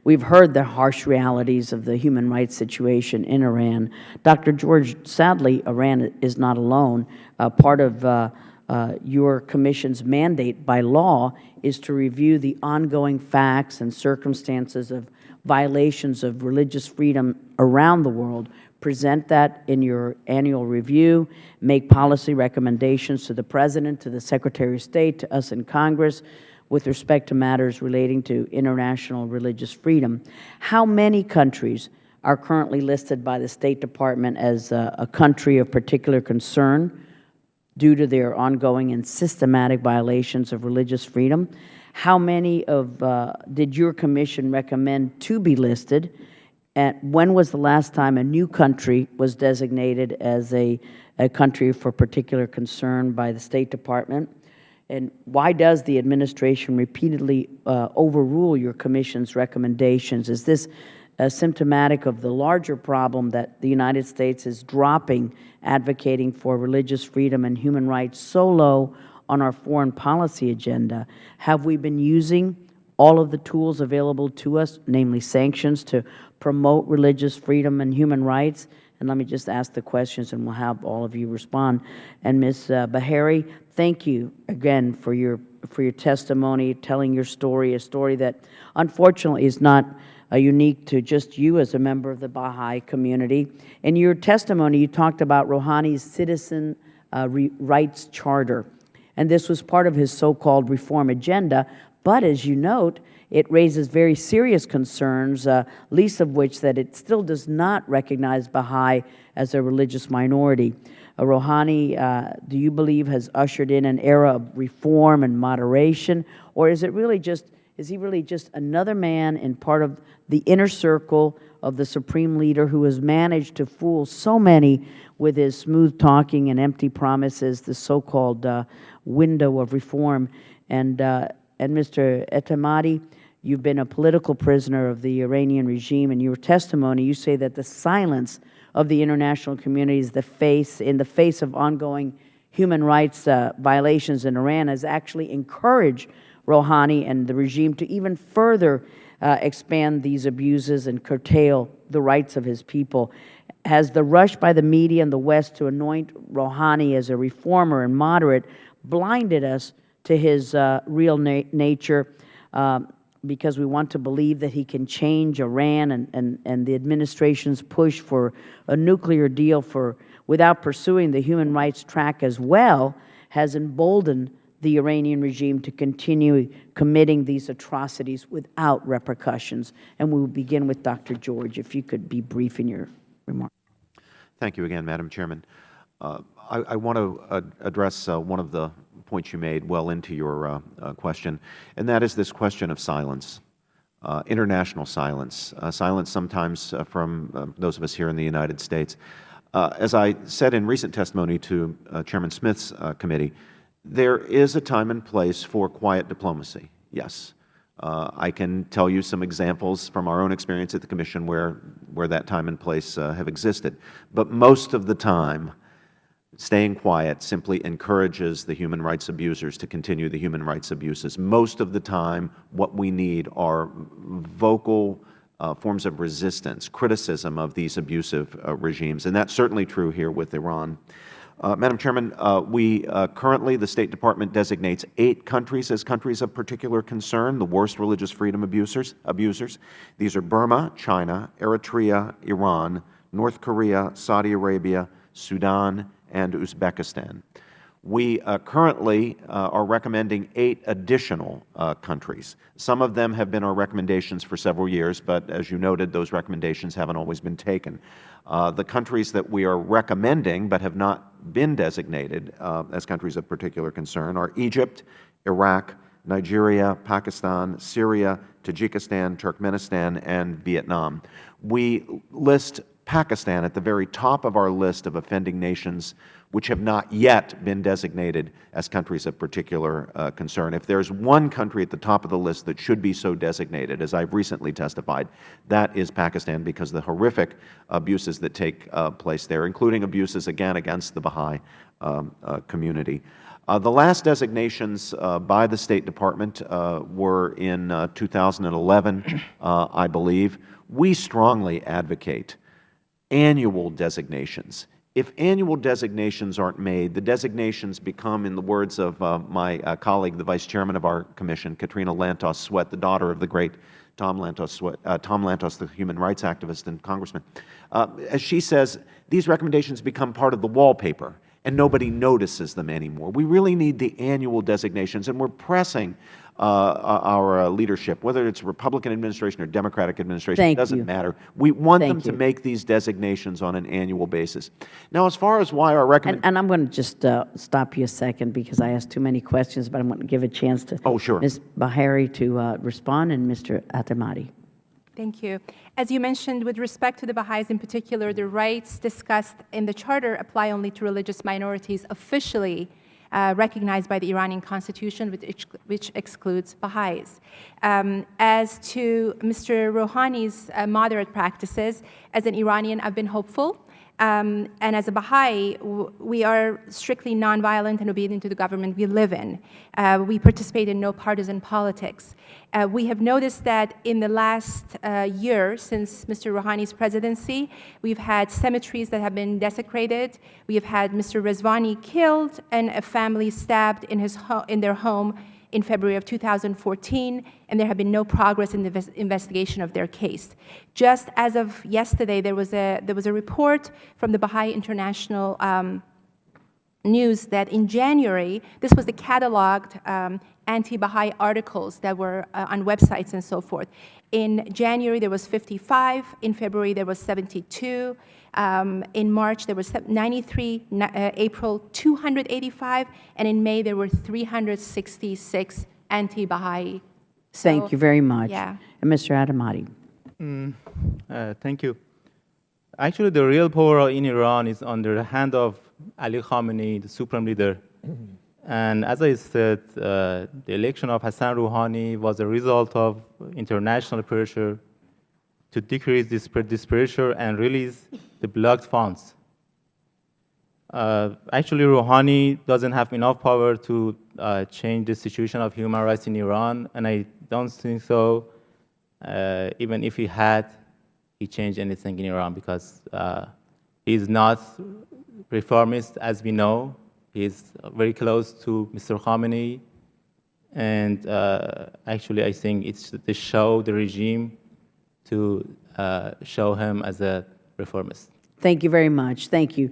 we've heard the harsh realities of the human rights situation in Iran. Dr. George, sadly, Iran is not alone. Part of your Commission's mandate by law is to review the ongoing facts and circumstances of violations of religious freedom around the world, present that in your annual review, make policy recommendations to the President, to the Secretary of State, to us in Congress with respect to matters relating to international religious freedom. How many countries are currently listed by the State Department as a country of particular concern due to their ongoing and systematic violations of religious freedom? How many did your Commission recommend to be listed? And when was the last time a new country was designated as a country for particular concern by the State Department? And why does the administration repeatedly overrule your Commission's recommendations? Is this symptomatic of the larger problem that the United States is dropping advocating for religious freedom and human rights so low on our foreign policy agenda? Have we been using all of the tools available to us, namely sanctions, to promote religious freedom and human rights? And let me just ask the questions, and we'll have all of you respond. And Ms. Beharry, thank you again for your testimony, telling your story, a story that unfortunately is not unique to just you as a member of the Baha'i community. In your testimony, you talked about Rouhani's Citizen Rights Charter, and this was part of his so-called reform agenda. But as you note, it raises very serious concerns, least of which that it still does not recognize Baha'i as a religious minority. Rouhani, do you believe, has ushered in an era of reform and moderation, or is he really just another man in part of the inner circle of the supreme leader who has managed to fool so many with his smooth talking and empty promises, the so-called window of reform? And Mr. Etemadi, you've been a political prisoner of the Iranian regime. In your testimony, you say that the silence of the international community is in the face of ongoing human rights violations in Iran has actually encouraged Rouhani and the regime to even further expand these abuses and curtail the rights of his people. Has the rush by the media in the West to anoint Rouhani as a reformer and moderate blinded us to his real nature, because we want to believe that he can change Iran, and the administration's push for a nuclear deal without pursuing the human rights track as well has emboldened the Iranian regime to continue committing these atrocities without repercussions? And we will begin with Dr. George, if you could be brief in your remarks. Thank you again, Madam Chairman. I want to address one of the points you made well into your question, and that is this question of silence, international silence, silence sometimes from those of us here in the United States. As I said in recent testimony to Chairman Smith's committee, there is a time and place for quiet diplomacy, yes. I can tell you some examples from our own experience at the Commission where that time and place have existed. But most of the time, staying quiet simply encourages the human rights abusers to continue the human rights abuses. Most of the time, what we need are vocal forms of resistance, criticism of these abusive regimes, and that's certainly true here with Iran. Madam Chairman, currently, the State Department designates 8 countries as countries of particular concern, the worst religious freedom abusers. These are Burma, China, Eritrea, Iran, North Korea, Saudi Arabia, Sudan, and Uzbekistan. We currently are recommending 8 additional countries. Some of them have been our recommendations for several years, but as you noted, those recommendations haven't always been taken. The countries that we are recommending but have not been designated as countries of particular concern are Egypt, Iraq, Nigeria, Pakistan, Syria, Tajikistan, Turkmenistan, and Vietnam. We list Pakistan at the very top of our list of offending nations which have not yet been designated as countries of particular concern. If there is one country at the top of the list that should be so designated, as I have recently testified, that is Pakistan, because the horrific abuses that take place there, including abuses, again, against the Baha'i community. The last designations by the State Department were in 2011, I believe. We strongly advocate annual designations. If annual designations aren't made, the designations become, in the words of my colleague, the Vice Chairman of our Commission, Katrina Lantos Sweat, the daughter of the great Tom Lantos, the human rights activist and congressman, as she says, these recommendations become part of the wallpaper, and nobody notices them anymore. We really need the annual designations, and we're pressing our leadership, whether it's a Republican administration or Democratic administration, it doesn't matter. We want them to make these designations on an annual basis. Now, as far as why our recommendation— And I'm going to just stop you a second because I asked too many questions, but I want to give a chance to Ms. Bahari to respond and Mr. Atamati. Thank you. As you mentioned, with respect to the Baha'is in particular, the rights discussed in the Charter apply only to religious minorities officially recognized by the Iranian Constitution, which excludes Baha'is. As to Mr. Rouhani's moderate practices, as an Iranian, I've been hopeful. And as a Baha'i, we are strictly nonviolent and obedient to the government we live in. We participate in no partisan politics. We have noticed that in the last year, since Mr. Rouhani's presidency, we've had cemeteries that have been desecrated. We have had Mr. Rezvani killed and a family stabbed in their home in February of 2014, and there have been no progress in the investigation of their case. Just as of yesterday, there was a report from the Baha'i International News that in January, this was the cataloged anti-Baha'i articles that were on websites and so forth. In January, there was 55. In February, there was 72. In March, there was 93, April, 285, and in May, there were 366 anti-Baha'i. So, thank you very much. Yeah. And Mr. Atamati. Thank you. Actually, the real power in Iran is under the hand of Ali Khamenei, the supreme leader. And as I said, the election of Hassan Rouhani was a result of international pressure to decrease this pressure and release the blocked funds. Actually, Rouhani doesn't have enough power to change the situation of human rights in Iran, and I don't think so. Even if he had, he changed anything in Iran because he's not reformist, as we know. He's very close to Mr. Khamenei, and actually, I think it's to show the regime to show him as a reformist. Thank you very much. Thank you.